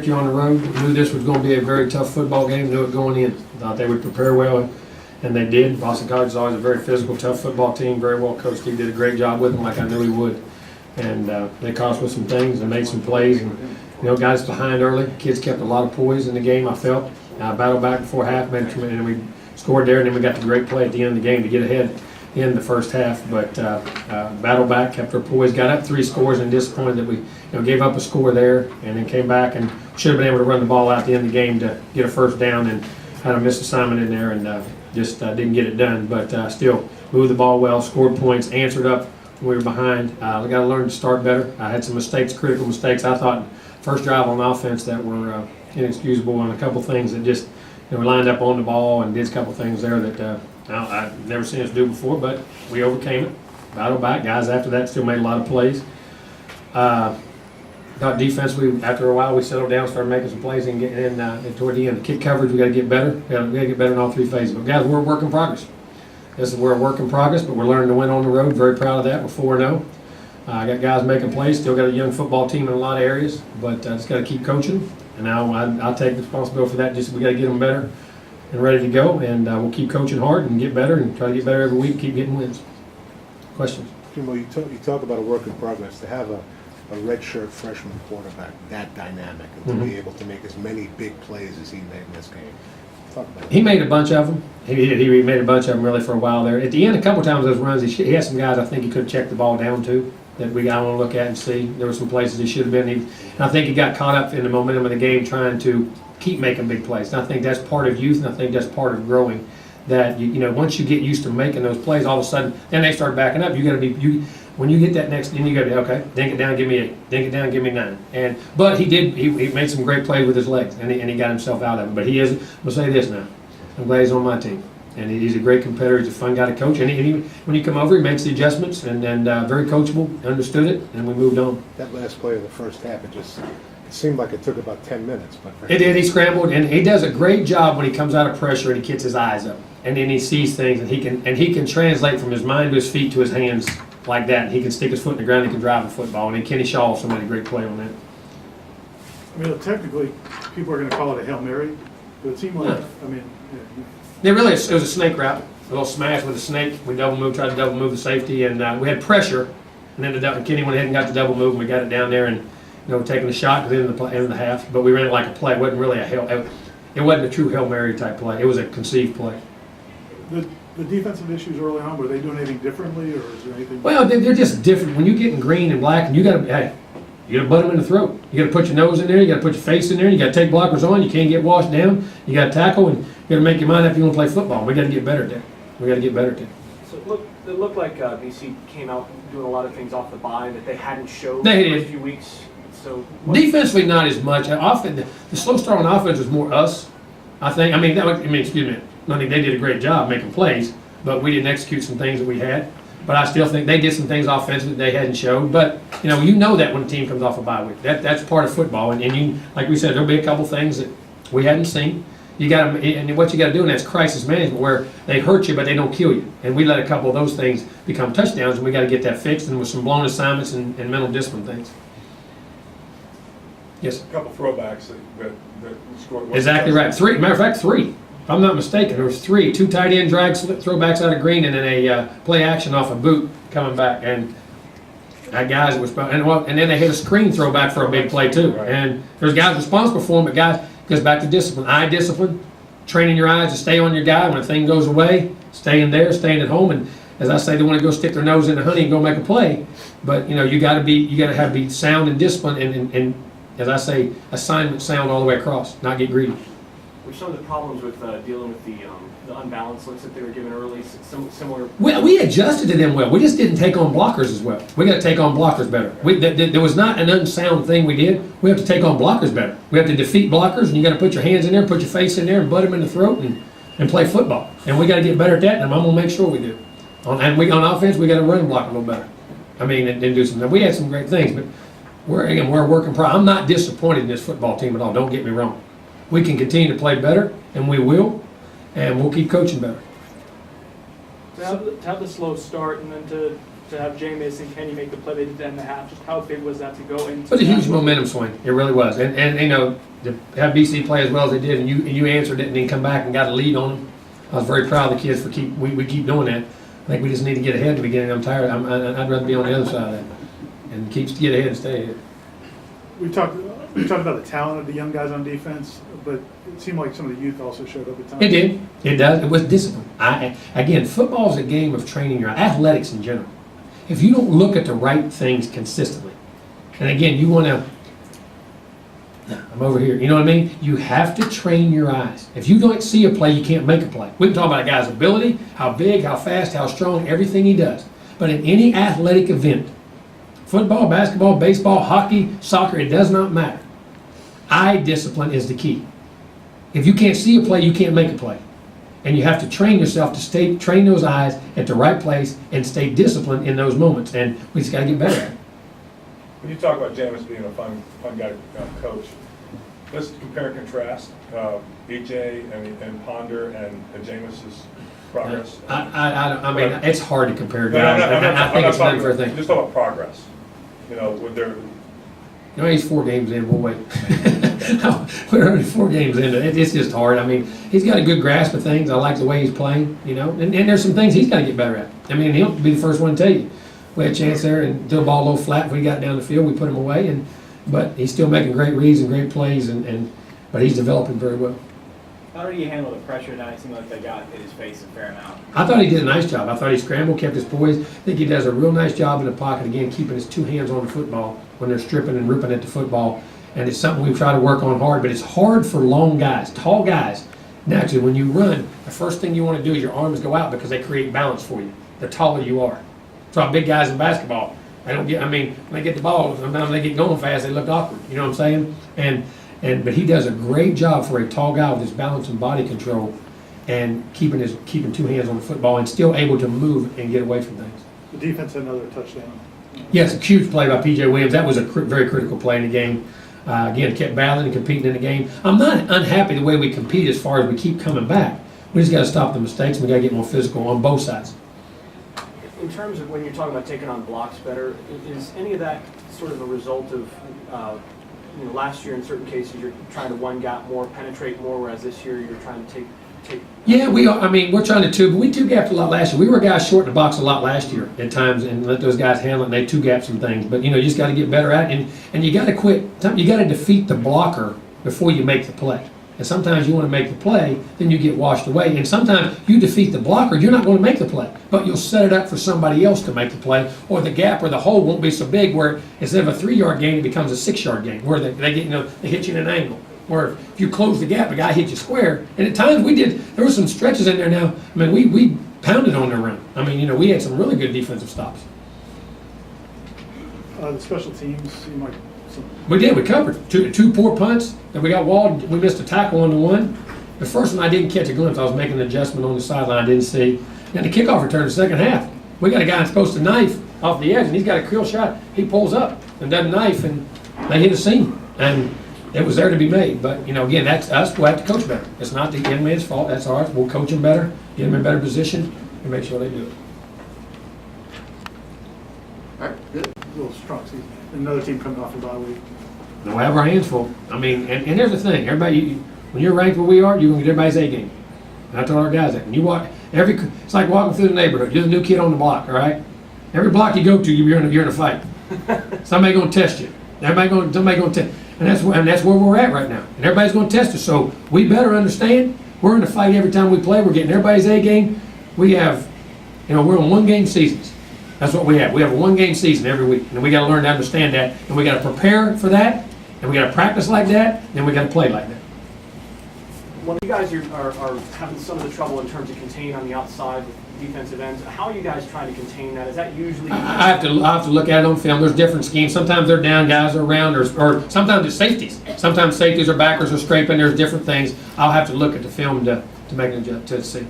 You on the road, knew this was going to be a very tough football game, knew it going in. Thought they would prepare well, and they did. Boston College is always a very physical, tough football team, very well coached. He did a great job with them, like I knew he would. And they caught us with some things and made some plays, and got us behind early. Kids kept a lot of poise in the game, I felt. Battled back before half, and we scored there, and then we got the great play at the end of the game to get ahead in the first half. But battled back, kept our poise, got up 3 scores, and disappointed that we gave up a score there, and then came back and should have been able to run the ball out at the end of the game to get a first down, and had a missed assignment in there, and just didn't get it done. But still moved the ball well, scored points, answered up when we were behind. We got to learn to start better. I had some mistakes, critical mistakes. I thought first drive on offense that were inexcusable, and a couple things that just we lined up on the ball and did a couple things there that I've never seen us do before, but we overcame it. Battled back. Guys after that still made a lot of plays. Thought defense, after a while we settled down, started making some plays, and getting in toward the end. Kick coverage, we got to get better. We got to get better in all 3 phases. But guys, we're a work in progress. We're a work in progress, but we're learning to win on the road. Very proud of that. We're 4-0. I got guys making plays. Still got a young football team in a lot of areas, but just got to keep coaching. And now I'll take responsibility for that. Just we got to get them better and ready to go, and we'll keep coaching hard and get better and try to get better every week. Keep getting wins. Questions? Jimbo, you talk about a work in progress. To have a redshirt freshman quarterback that dynamic and to be able to make as many big plays as he made in this game. Talk about He made a bunch of them. He made a bunch of them really for a while there. At the end, a couple times those runs, he had some guys I think he could have checked the ball down to that we got to look at and see. There were some places he should have been. And I think he got caught up in the momentum of the game trying to keep making big plays. And I think that's part of youth, and I think that's part of growing. That once you get used to making those plays, all of a sudden, then they start backing up. You got to be when you get that next, then you got to be okay. Dink it down, give me 8. Dink it down, give me 9. But he did. He made some great plays with his legs, and he got himself out of it. But he is. I'll say this now. I'm glad he's on my team, and he's a great competitor. He's a fun guy to coach, and when you come over, he makes the adjustments, and very coachable. Understood it, and we moved on. that last play of the first half. It seemed like it took about 10 minutes. But It did. He scrambled, and he does a great job when he comes out of pressure and he gets his eyes up, and then he sees things, and he can translate from his mind to his feet to his hands like that. And he can stick his foot in the ground. He can drive a football, and then Kenny Shaw also made a great play on that. I mean, technically, people are going to call it a Hail Mary, but it seemed like, It was a snake route, a little smash with a snake. We tried to double move the safety, and we had pressure, and then Kenny went ahead and got the double move, and we got it down there, and taking a shot at the end of the half. But we ran it like a play. It wasn't really it wasn't a true Hail Mary type play. It was a conceived play. the defensive issues early on, were they doing anything differently, or is there anything? Well, they're just different. When you get in green and black, and you got to butt them in the throat. You got to put your nose in there. You got to put your face in there. You got to take blockers on. You can't get washed down. You got to tackle, and you got to make your mind up if you want to play football. We got to get better at that. We got to get better at that. So it looked like BC came out doing a lot of things off the bye that they hadn't showed They the did. first few weeks. So Defensively, not as much. Often, the slow start on offense was more us. I think. Excuse me. I think they did a great job making plays, but we didn't execute some things that we had. But I still think they did some things offensively that they hadn't showed. But that when a team comes off a bye week, that's part of football. And you, like we said, there'll be a couple things that we hadn't seen. You got to, and what you got to do, and that's crisis management, where they hurt you but they don't kill you. And we let a couple of those things become touchdowns, and we got to get that fixed. And with some blown assignments and mental discipline things. Yes. A couple throwbacks that scored. Exactly right. 3. Matter of fact, 3. If I'm not mistaken, there was 3. 2 tight end drag throwbacks out of green, and then a play action off a boot coming back. And that guys was and then they hit a screen throwback for a big play too. Right. And there's guys responsible for them, but guys goes back to discipline. Eye discipline, training your eyes to stay on your guy when a thing goes away, staying there, staying at home. And as I say, they want to go stick their nose in the honey and go make a play. But you got to be sound and disciplined and as I say, assignment sound all the way across, not get greedy. were some of the problems with dealing with the unbalanced looks that they were given early, similar? We adjusted to them well. We just didn't take on blockers as well. We got to take on blockers better. There was not an unsound thing we did. We have to take on blockers better. We have to defeat blockers, and you got to put your hands in there, put your face in there, and butt them in the throat, and play football. And we got to get better at that, and I'm going to make sure we do. On offense, we got to run and block a little better. I mean, and do something. We had some great things, but we're a work in progress. I'm not disappointed in this football team at all. Don't get me wrong. We can continue to play better, and we will, and we'll keep coaching better. To have the slow start and then to to have Jameis and Kenny make the play they did to end the half? Just how big was that to go into? It was a huge momentum swing. It really was. And you know, to have BC play as well as they did, and you answered it and then come back and got a lead on them. I was very proud of the kids for we keep doing that. I think we just need to get ahead in the beginning. I'm tired. I'd rather be on the other side of that and get ahead and stay ahead. We talked about the talent of the young guys on defense, but it seemed like some of the youth also showed up at times. It did. It does. It was discipline. Again, football is a game of training your athletics in general. If you don't look at the right things consistently, and again, you want to, I'm over here, you know what I mean? You have to train your eyes. If you don't see a play, you can't make a play. We can talk about a guy's ability, how big, how fast, how strong, everything he does. But in any athletic event, football, basketball, baseball, hockey, soccer, it does not matter. Eye discipline is the key. If you can't see a play, you can't make a play. And you have to train yourself to train those eyes at the right place and stay disciplined in those moments. And we just got to get better at it. When you talk about Jameis being a fun guy to coach, let's compare and contrast EJ and Ponder and Jameis's progress. I mean, it's hard to compare No, guys. I'm not I think it's an talking- unfair thing. Just talk about progress. You know, with their No, he's 4 games in. We'll wait. We're only 4 games in. It's just hard. I mean, he's got a good grasp of things. I like the way he's playing, you know. And there's some things he's got to get better at. I mean, he'll be the first one to tell you. We had a chance there and threw the ball a little flat. If we got down the field, we put him away. But he's still making great reads and great plays. But he's developing very well. How did he handle the pressure tonight? It seemed like they got hit his face a fair amount. I thought he did a nice job. I thought he scrambled, kept his poise. I think he does a real nice job in the pocket, again, keeping his 2 hands on the football when they're stripping and ripping at the football. And it's something we try to work on hard, but it's hard for long guys, tall guys. Naturally, when you run, the first thing you want to do is your arms go out because they create balance for you. The taller you are. That's why big guys in basketball, when they get the ball, sometimes they get going fast, they look awkward. You know what I'm saying? But he does a great job for a tall guy with his balance and body control and keeping 2 hands on the football and still able to move and get away from things. The defense had another touchdown. Yes, a huge play by P.J. Williams. That was a very critical play in the game. Again, kept battling and competing in the game. I'm not unhappy the way we compete as far as we keep coming back. We just got to stop the mistakes and we got to get more physical on both sides. In terms of when you're talking about taking on blocks better, is any of that sort of a result of, last year in certain cases you're trying to one gap more, penetrate more, whereas this year you're trying to take. Yeah, we are. I mean, we're trying to but we 2-gapped a lot last year. We were guys short in the box a lot last year at times and let those guys handle it and they 2-gap some things. But, you just got to get better at it and you got to quit. You got to defeat the blocker before you make the play. And sometimes you want to make the play, then you get washed away. And sometimes you defeat the blocker, you're not going to make the play. But you'll set it up for somebody else to make the play, or the gap or the hole won't be so big where instead of a 3-yard gain, it becomes a 6-yard gain, where they hit you in an angle. Or if you close the gap, a guy hit you square. And at times there were some stretches in there now. I mean, we pounded on their run. I mean, we had some really good defensive stops. The special teams seemed like We did. We covered two poor punts. Then we got walled. We missed a tackle on the one. The first one I didn't catch a glimpse. I was making an adjustment on the sideline. I didn't see. Then the kickoff return in the second half. We got a guy that's supposed to knife off the edge, and he's got a kill shot. He pulls up and doesn't knife, and they hit a seam. And it was there to be made. But, again, that's us. We'll have to coach better. It's not the young man's fault. That's ours. We'll coach them better, get them in better position, and make sure they do it. a little strong season. Another team coming off a bye week. We'll have our hands full. I mean, and here's the thing. Everybody, when you're ranked where we are, you're going to get everybody's A game. And I told our guys that. And you walk, it's like walking through the neighborhood. You're the new kid on the block, all right? Every block you go to, you're in a fight. Somebody going to test you. Somebody going to test. And that's where we're at right now. And everybody's going to test us. So we better understand we're in a fight every time we play. We're getting everybody's A game. We have, we're on 1-game seasons. That's what we have. We have a 1-game season every week. And we got to learn to understand that. And we got to prepare for that. And we got to practice like that. And we got to play like that. When you guys are having some of the trouble in terms of containing on the outside with defensive ends, how are you guys trying to contain that? Is that usually... I have to look at it on film. There's different schemes. Sometimes they're down, guys are around, or sometimes it's safeties. Sometimes safeties or backers are scraping. There's different things. I'll have to look at the film to make an adjustment to see.